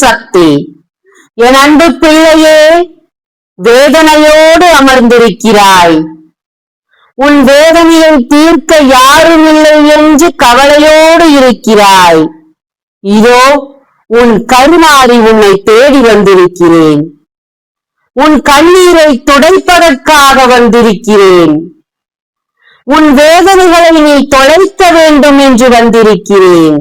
சக்தி. என் அன்பு பிள்ளையே, வேதனையோடு அமர்ந்திருக்கிறாய். உன் வேதனையை தீர்க்க யாரும் இல்லை என்று கவலையோடு இருக்கிறாய். இதோ உன் கருமாறி உன்னை தேடி வந்திருக்கிறேன். உன் கண்ணீரை துடைப்பதற்காக வந்திருக்கிறேன். உன் வேதனைகளை நீ தொலைக்க வேண்டும் என்று வந்திருக்கிறேன்.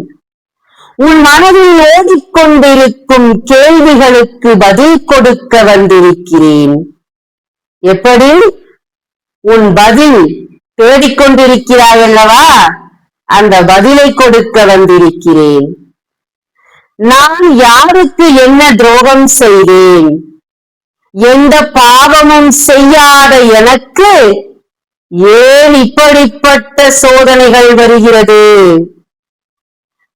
உன் மனதில் ஓடிக்கொண்டிருக்கும் கேள்விகளுக்கு பதில் கொடுக்க வந்திருக்கிறேன். எப்படி? உன் பதில் தேடிக்கொண்டிருக்கிறாய் அல்லவா? அந்த பதிலை கொடுக்க வந்திருக்கிறேன். நான் யாருக்கு என்ன துரோகம் செய்தேன்? எந்த பாவமும் செய்யாத எனக்கு ஏன் இப்படிப்பட்ட சோதனைகள் வருகிறது?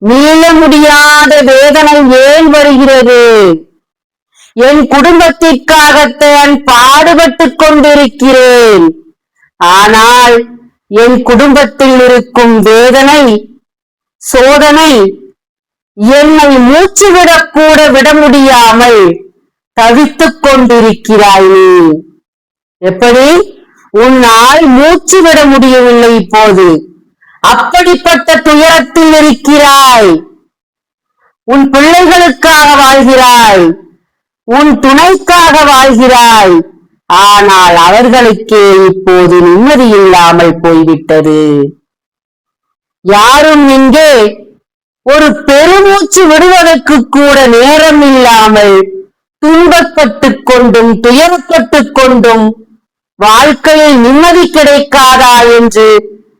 மீள முடியாத வேதனை ஏன் வருகிறது? என் குடும்பத்திற்காகத்தான் பாடுபட்டுக் கொண்டிருக்கிறேன். ஆனால் என் குடும்பத்தில் இருக்கும் வேதனை, சோதனை என்னை மூச்சுவிடக் கூட விட முடியாமல் தவித்துக் கொண்டிருக்கிறாய் நீ. எப்படி? உன்னால் மூச்சு விட முடியவில்லை இப்போது. அப்படிப்பட்ட துயரத்தில் இருக்கிறாய். உன் பிள்ளைகளுக்காக வாழ்கிறாய், உன் துணைக்காக வாழ்கிறாய். ஆனால் அவர்களுக்கே இப்போது நிம்மதி இல்லாமல் போய்விட்டது. யாரும் இங்கே ஒரு பெருமூச்சு விடுவதற்கு கூட நேரம் இல்லாமல் துன்பப்பட்டுக் கொண்டும் துயரப்பட்டுக் கொண்டும் வாழ்க்கையில் நிம்மதி கிடைக்காதா என்று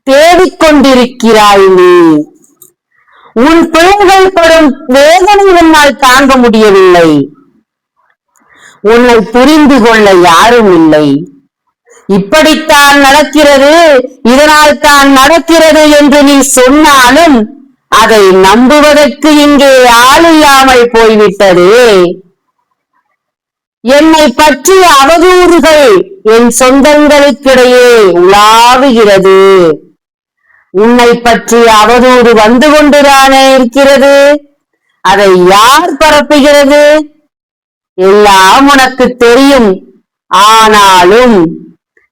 தேடிக்கொண்டிருக்கிறாய் நீ. உன் பிள்ளைகள் படும் வேதனை உன்னால் தாங்க முடியவில்லை. உன்னை புரிந்து கொள்ள யாரும் இல்லை. இப்படித்தான் நடக்கிறது, இதனால் தான் நடக்கிறது என்று நீ சொன்னாலும் அதை நம்புவதற்கு இங்கே ஆள் இல்லாமல் போய்விட்டது. என்னை பற்றிய அவதூறுகள் என் சொந்தங்களுக்கிடையே உலாவுகிறது. உன்னை பற்றிய அவதூறு வந்து கொண்டுதானே இருக்கிறது. அதை யார் பரப்புகிறது? எல்லாம் உனக்கு தெரியும். ஆனாலும்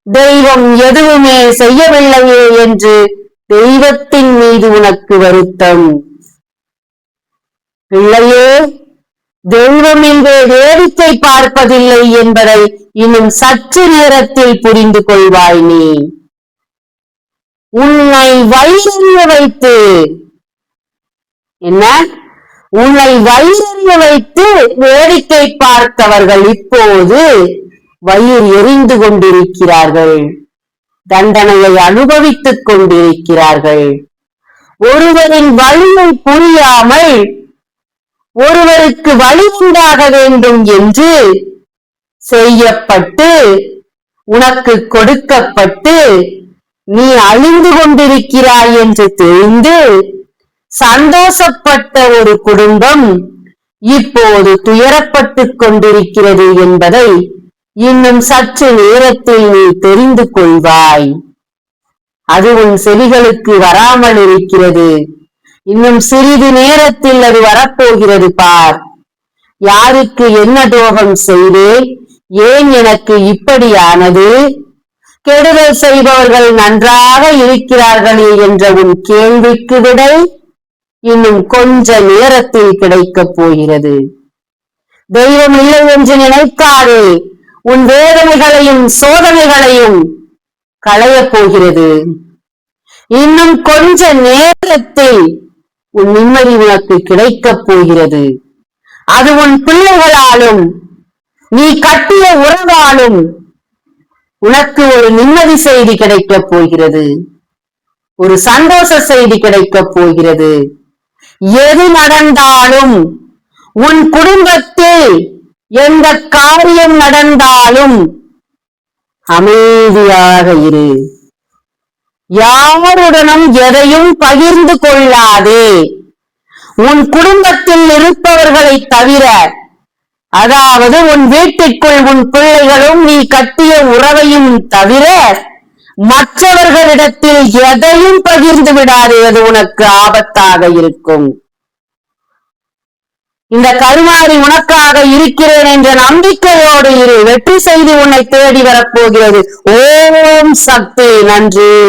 தெய்வம் எதுவுமே செய்யவில்லையே என்று தெய்வத்தின் மீது உனக்கு வருத்தம். பிள்ளையே, தெய்வம் இங்கே வேடிக்கை பார்ப்பதில்லை என்பதை இன்னும் சற்று நேரத்தில் புரிந்து கொள்வாய் நீ. உன்னை வயிறறிய வைத்து, என்ன? உன்னை வயிறறிய வைத்து வேடிக்கை பார்த்தவர்கள் இப்போது வயிறு எரிந்து கொண்டிருக்கிறார்கள். தண்டனையை அனுபவித்துக் கொண்டிருக்கிறார்கள். ஒருவரின் வலியை புரியாமல் ஒருவருக்கு வழி உண்டாக வேண்டும் என்று செய்யப்பட்டு உனக்கு கொடுக்கப்பட்டு நீ அழிந்து கொண்டிருக்கிறாய் என்று தெரிந்து சந்தோஷப்பட்ட ஒரு குடும்பம் இப்போது துயரப்பட்டுக் கொண்டிருக்கிறது என்பதை இன்னும் சற்று நேரத்தில் நீ தெரிந்து கொள்வாய். அது உன் செவிகளுக்கு வராமல் இருக்கிறது. இன்னும் சிறிது நேரத்தில் அது வரப்போகிறது பார். யாருக்கு என்ன துரோகம் செய்தேன்? ஏன் எனக்கு இப்படியானது? கெடுதல் செய்பவர்கள் நன்றாக இருக்கிறார்களே என்ற உன் கேள்விக்கு விடை இன்னும் கொஞ்ச நேரத்தில் கிடைக்கப் போகிறது. தெய்வம் இல்லை என்று நினைக்காதே. உன் வேதனைகளையும் சோதனைகளையும் களையப் போகிறது. இன்னும் கொஞ்ச நேரத்தில் உன் நிம்மதி உனக்கு கிடைக்கப் போகிறது. அது உன் பிள்ளைகளாலும் நீ கட்டிய உறவாலும் உனக்கு ஒரு நிம்மதி செய்தி கிடைக்கப் போகிறது. ஒரு சந்தோஷ செய்தி கிடைக்கப் போகிறது. எது நடந்தாலும், உன் குடும்பத்தில் எந்த காரியம் நடந்தாலும் அமைதியாக இரு. யாருடனும் எதையும் பகிர்ந்து கொள்ளாதே. உன் குடும்பத்தில் இருப்பவர்களை தவிர, அதாவது உன் வீட்டிற்குள் உன் பிள்ளைகளும் நீ கட்டிய உறவையும் தவிர மற்றவர்களிடத்தில் எதையும் பகிர்ந்து விடாதே. அது உனக்கு ஆபத்தாக இருக்கும். இந்த கருமாறி உனக்காக இருக்கிறேன் என்ற நம்பிக்கையோடு இரு. வெற்றி செய்து உன்னை தேடி வரப்போகிறது. ஓம் சக்தி. நன்றி.